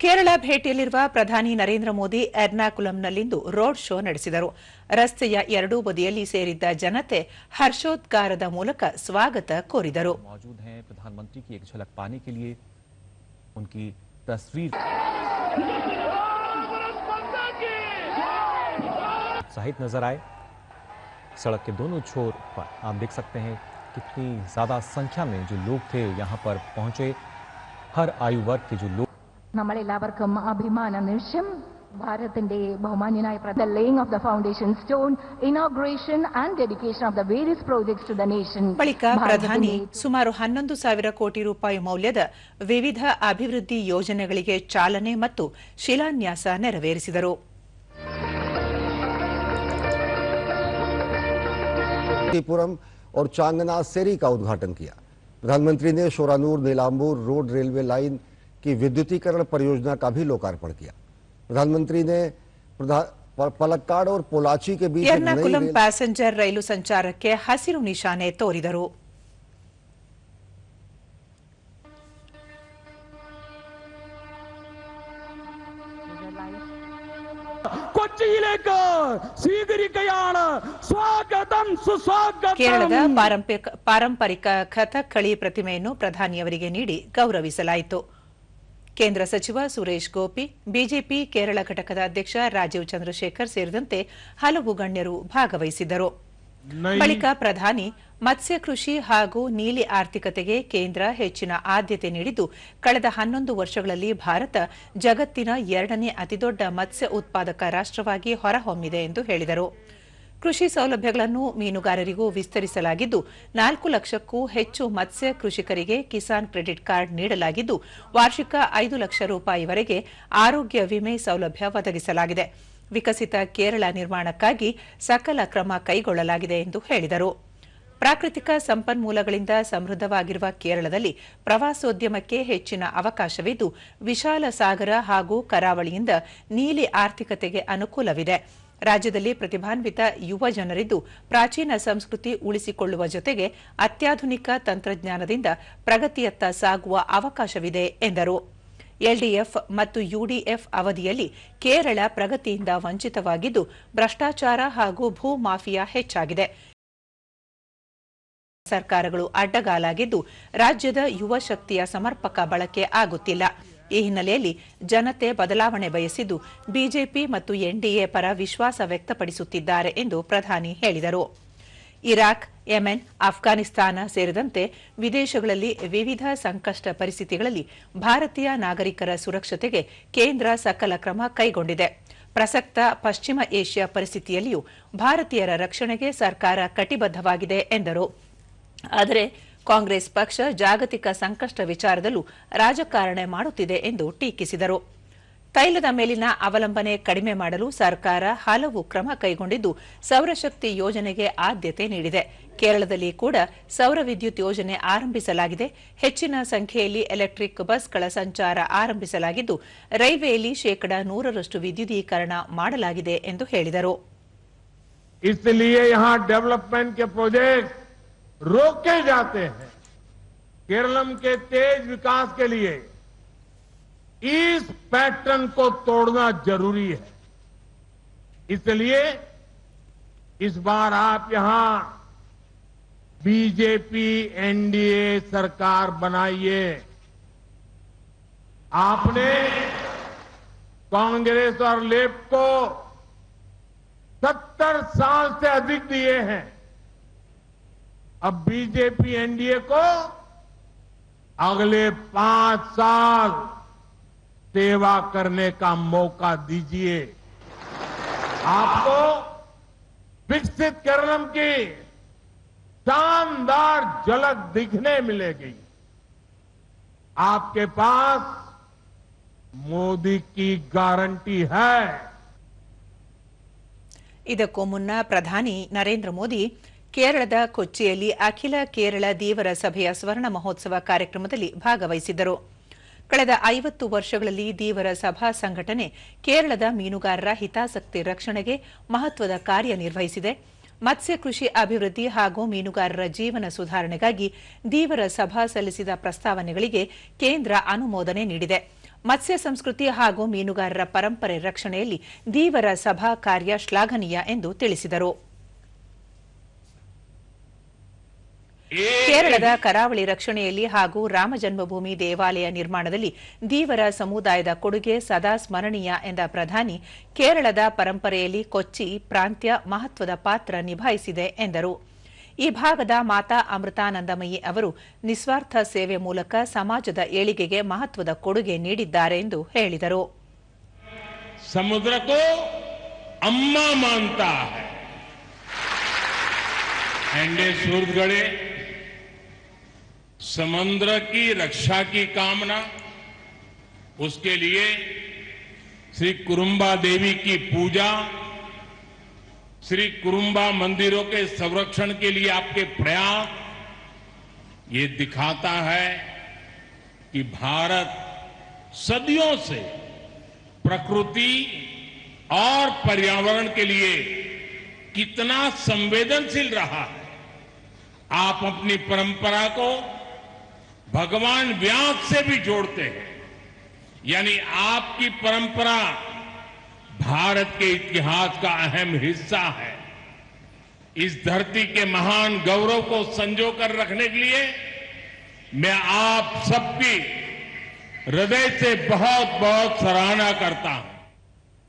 ಕೇರಳ ಭೇಟಿಯಲ್ಲಿರುವ ಪ್ರಧಾನಿ Narendra Modi ಎರ್ನಾಕುಲಂನಲ್ಲಿಂದು road show ನಡೆಸಿದರು. ರಸ್ತೆಯ ಎರಡೂ ಬದಿಯಲ್ಲಿ ಸೇರಿದ್ದ ಜನತೆ ಹರ್ಷೋದ್ಗಾರದ ಮೂಲಕ ಸ್ವಾಗತ ಕೋರಿದರು. प्रधानमंत्री की एक झलक पाने के लिए उनकी तस्वीर उत्साहित नजर आए। सड़क के दोनों छोर पर आप देख सकते हैं कितनी ज्यादा संख्या में जो लोग थे यहाँ पर पहुंचे। हर आयु वर्ग के जो लोग നമ്മളെല്ലാവർക്കും അഭിമാന നിമിഷം ഭാരതത്തിന്റെ ബഹുമാന്യനായ the laying of the foundation stone, inauguration and dedication of the various projects to the nation. ಬಳಿಕ ಪ್ರಧಾನಿ ಸುಮಾರು 11,000 ಕೋಟಿ ರೂಪಾಯಿ ಮೌಲ್ಯದ ವಿವಿಧ ಅಭಿವೃದ್ಧಿ ಯೋಜನೆಗಳಿಗೆ ಚಾಲನೆ ಮತ್ತು ಶಿಲಾನ್ಯಾಸ ನೆರವೇರಿಸಿದರು. पुरम और चांगना सेरी का उद्घाटन किया। प्रधानमंत्री ने Shoranur Nilambur road railway line की विद्युतीकरण परियोजना का भी लोकार्पण किया। प्रधानमंत्री ने पलक्काड और पोलाची के बीच एर्नाकुलम पैसेंजर रैलु संचारಕ್ಕೆ ಹಸಿರು ನಿಶಾನೆ ತೋರಿದರು. ಕೇರಳದ ಪಾರಂಪರಿಕ ಕಥಕ್ಕಳಿ ಪ್ರತಿಮೆಯನ್ನು ಪ್ರಧಾನಿಯವರಿಗೆ ನೀಡಿ ಗೌರವಿಸಲಾಯಿತು. ಕೇಂದ್ರ ಸಚಿವ ಸುರೇಶ್ ಗೋಪಿ, ಬಿಜೆಪಿ ಕೇರಳ ಘಟಕದ ಅಧ್ಯಕ್ಷ ರಾಜೀವ್ ಚಂದ್ರಶೇಖರ್ ಸೇರಿದಂತೆ ಹಲವು ಗಣ್ಯರು ಭಾಗವಹಿಸಿದ್ದರು. ಬಳಿಕ ಪ್ರಧಾನಿ ಮತ್ಸ್ಯ ಕೃಷಿ ಹಾಗೂ ನೀಲಿ ಆರ್ಥಿಕತೆಗೆ ಕೇಂದ್ರ ಹೆಚ್ಚಿನ ಆದ್ಯತೆ ನೀಡಿದ್ದು, ಕಳೆದ 11 ವರ್ಷಗಳಲ್ಲಿ ಭಾರತ ಜಗತ್ತಿನ 2ನೇ ಅತಿದೊಡ್ಡ ಮತ್ಸ್ಯ ಉತ್ಪಾದಕ ರಾಷ್ಟ್ರವಾಗಿ ಹೊರಹೊಮ್ಮಿದೆ ಎಂದು ಹೇಳಿದರು. ಕೃಷಿ ಸೌಲಭ್ಯಗಳನ್ನು ಮೀನುಗಾರರಿಗೂ ವಿಸ್ತರಿಸಲಾಗಿದ್ದು, 4 ಲಕ್ಷಕ್ಕೂ ಹೆಚ್ಚು ಮತ್ಸ್ಯ ಕೃಷಿಕರಿಗೆ ಕಿಸಾನ್ ಕ್ರೆಡಿಟ್ ಕಾರ್ಡ್ ನೀಡಲಾಗಿದ್ದು, ವಾರ್ಷಿಕ 5 ಲಕ್ಷ ರೂಪಾಯಿವರೆಗೆ ಆರೋಗ್ಯ ವಿಮೆ ಸೌಲಭ್ಯ ಒದಗಿಸಲಾಗಿದೆ. ವಿಕಸಿತ ಕೇರಳ ನಿರ್ಮಾಣಕ್ಕಾಗಿ ಸಕಲ ಕ್ರಮ ಕೈಗೊಳ್ಳಲಾಗಿದೆ ಎಂದು ಹೇಳಿದರು. ಪ್ರಾಕೃತಿಕ ಸಂಪನ್ಮೂಲಗಳಿಂದ ಸಮೃದ್ಧವಾಗಿರುವ ಕೇರಳದಲ್ಲಿ ಪ್ರವಾಸೋದ್ಯಮಕ್ಕೆ ಹೆಚ್ಚಿನ ಅವಕಾಶವಿದ್ದು, ವಿಶಾಲ ಸಾಗರ ಹಾಗೂ ಕರಾವಳಿಯಿಂದ ನೀಲಿ ಆರ್ಥಿಕತೆಗೆ ಅನುಕೂಲವಿದೆ. ರಾಜ್ಯದಲ್ಲಿ ಪ್ರತಿಭಾನ್ವಿತ ಯುವ ಜನರಿದ್ದು, ಪ್ರಾಚೀನ ಸಂಸ್ಕೃತಿ ಉಳಿಸಿಕೊಳ್ಳುವ ಜೊತೆಗೆ ಅತ್ಯಾಧುನಿಕ ತಂತ್ರಜ್ಞಾನದಿಂದ ಪ್ರಗತಿಯತ್ತ ಸಾಗುವ ಅವಕಾಶವಿದೆ ಎಂದರು. ಎಲ್ಡಿಎಫ್ ಮತ್ತು ಯುಡಿಎಫ್ ಅವಧಿಯಲ್ಲಿ ಕೇರಳ ಪ್ರಗತಿಯಿಂದ ವಂಚಿತವಾಗಿದ್ದು, ಭ್ರಷ್ಟಾಚಾರ ಹಾಗೂ ಭೂ ಮಾಫಿಯಾ ಹೆಚ್ಚಾಗಿದೆ. ಸರ್ಕಾರಗಳು ಅಡ್ಡಗಾಲಾಗಿದ್ದು, ರಾಜ್ಯದ ಯುವ ಶಕ್ತಿಯ ಸಮರ್ಪಕ ಬಳಕೆ ಆಗುತ್ತಿಲ್ಲ. ಈ ಹಿನ್ನೆಲೆಯಲ್ಲಿ ಜನತೆ ಬದಲಾವಣೆ ಬಯಸಿದ್ದು, ಬಿಜೆಪಿ ಮತ್ತು ಎನ್ಡಿಎ ಪರ ವಿಶ್ವಾಸ ವ್ಯಕ್ತಪಡಿಸುತ್ತಿದ್ದಾರೆ ಎಂದು ಪ್ರಧಾನಿ ಹೇಳಿದರು. ಇರಾಕ್, ಯೆಮೆನ್, ಅಫ್ಘಾನಿಸ್ತಾನ ಸೇರಿದಂತೆ ವಿದೇಶಗಳಲ್ಲಿ ವಿವಿಧ ಸಂಕಷ್ಟ ಪರಿಸ್ಥಿತಿಗಳಲ್ಲಿ ಭಾರತೀಯ ನಾಗರಿಕರ ಸುರಕ್ಷತೆಗೆ ಕೇಂದ್ರ ಸಕಲ ಕ್ರಮ ಕೈಗೊಂಡಿದೆ. ಪ್ರಸಕ್ತ ಪಶ್ಚಿಮ ಏಷ್ಯಾ ಪರಿಸ್ಥಿತಿಯಲ್ಲಿಯೂ ಭಾರತೀಯರ ರಕ್ಷಣೆಗೆ ಸರ್ಕಾರ ಕಟಿಬದ್ಧವಾಗಿದೆ ಎಂದರು. ಆದರೆ ಕಾಂಗ್ರೆಸ್ ಪಕ್ಷ ಜಾಗತಿಕ ಸಂಕಷ್ಟ ವಿಚಾರದಲ್ಲೂ ರಾಜಕಾರಣ ಮಾಡುತ್ತಿದೆ ಎಂದು ಟೀಕಿಸಿದರು. ತೈಲದ ಮೇಲಿನ ಅವಲಂಬನೆ ಕಡಿಮೆ ಮಾಡಲು ಸರ್ಕಾರ ಹಲವು ಕ್ರಮ ಕೈಗೊಂಡಿದ್ದು, ಸೌರಶಕ್ತಿ ಯೋಜನೆಗೆ ಆದ್ಯತೆ ನೀಡಿದೆ. ಕೇರಳದಲ್ಲಿ ಕೂಡ ಸೌರ ವಿದ್ಯುತ್ ಯೋಜನೆ ಆರಂಭಿಸಲಾಗಿದೆ. ಹೆಚ್ಚಿನ ಸಂಖ್ಯೆಯಲ್ಲಿ ಎಲೆಕ್ಟ್ರಿಕ್ ಬಸ್ಗಳ ಸಂಚಾರ ಆರಂಭಿಸಲಾಗಿದ್ದು, ರೈಲ್ವೆಯಲ್ಲಿ 100% ವಿದ್ಯುದೀಕರಣ ಮಾಡಲಾಗಿದೆ ಎಂದು ಹೇಳಿದರು. रोके जाते हैं। केरलम के तेज विकास के लिए इस पैटर्न को तोड़ना जरूरी है। इसलिए इस बार आप यहां बीजेपी एनडीए सरकार बनाइए। आपने कांग्रेस और लेफ्ट को 70 साल से अधिक दिए हैं। अब बीजेपी एनडीए को अगले 5 साल सेवा करने का मौका दीजिए। आपको विकसित केरलम की शानदार झलक दिखने मिलेगी। आपके पास मोदी की गारंटी है। ಇದಕ್ಕೂ ಮುನ್ನ ಪ್ರಧಾನಿ ನರೇಂದ್ರ ಮೋದಿ ಕೇರಳದ ಕೊಚ್ಚಿಯಲ್ಲಿ ಅಖಿಲ ಕೇರಳ ದೀವರ ಸಭೆಯ ಸ್ವರ್ಣ ಮಹೋತ್ಸವ ಕಾರ್ಯಕ್ರಮದಲ್ಲಿ ಭಾಗವಹಿಸಿದ್ದರು. ಕಳೆದ 50 ವರ್ಷಗಳಲ್ಲಿ ದೀವರ ಸಭಾ ಸಂಘಟನೆ ಕೇರಳದ ಮೀನುಗಾರರ ಹಿತಾಸಕ್ತಿ ರಕ್ಷಣೆಗೆ ಮಹತ್ವದ ಕಾರ್ಯನಿರ್ವಹಿಸಿದೆ. ಮತ್ಸ್ಯ ಕೃಷಿ ಅಭಿವೃದ್ಧಿ ಹಾಗೂ ಮೀನುಗಾರರ ಜೀವನ ಸುಧಾರಣೆಗಾಗಿ ದೀವರ ಸಭಾ ಸಲ್ಲಿಸಿದ ಪ್ರಸ್ತಾವನೆಗಳಿಗೆ ಕೇಂದ್ರ ಅನುಮೋದನೆ ನೀಡಿದೆ. ಮತ್ಸ್ಯ ಸಂಸ್ಕೃತಿ ಹಾಗೂ ಮೀನುಗಾರರ ಪರಂಪರೆ ರಕ್ಷಣೆಯಲ್ಲಿ ಧೀವರ ಸಭಾ ಕಾರ್ಯ ಶ್ಲಾಘನೀಯ ಎಂದು ತಿಳಿಸಿದರು. ಕೇರಳದ ಕರಾವಳಿ ರಕ್ಷಣೆಯಲ್ಲಿ ಹಾಗೂ ರಾಮ ಜನ್ಮಭೂಮಿ ದೇವಾಲಯ ನಿರ್ಮಾಣದಲ್ಲಿ ಧೀವರ ಸಮುದಾಯದ ಕೊಡುಗೆ ಸದಾ ಸ್ಮರಣೀಯ ಎಂದ ಪ್ರಧಾನಿ, ಕೇರಳದ ಪರಂಪರೆಯಲ್ಲಿ ಕೊಚ್ಚಿ ಪ್ರಾಂತ್ಯ ಮಹತ್ವದ ಪಾತ್ರ ನಿಭಾಯಿಸಿದೆ ಎಂದರು. ಈ ಭಾಗದ ಮಾತಾ ಅಮೃತಾನಂದಮಯಿ ಅವರು ನಿಸ್ವಾರ್ಥ ಸೇವೆ ಮೂಲಕ ಸಮಾಜದ ಏಳಿಗೆಗೆ ಮಹತ್ವದ ಕೊಡುಗೆ ನೀಡಿದ್ದಾರೆ ಎಂದು ಹೇಳಿದರು. ಸಮುದ್ರ ಕೋ ಅಮ್ಮ ಮಾನ್ತಾ ಹೈ. एंडे सूरजगढ़े समुद्र की रक्षा की कामना, उसके लिए श्री कुरुम्बा देवी की पूजा, श्री कुरुम्बा मंदिरों के संरक्षण के लिए आपके प्रयास, ये दिखाता है कि भारत सदियों से प्रकृति और पर्यावरण के लिए कितना संवेदनशील रहा है. आप अपनी परंपरा को भगवान व्यास से भी जोड़ते हैं, यानी आपकी परंपरा भारत के इतिहास का अहम हिस्सा है. इस धरती के महान गौरव को संजो कर रखने के लिए मैं आप सबकी हृदय से बहुत बहुत सराहना करता हूं.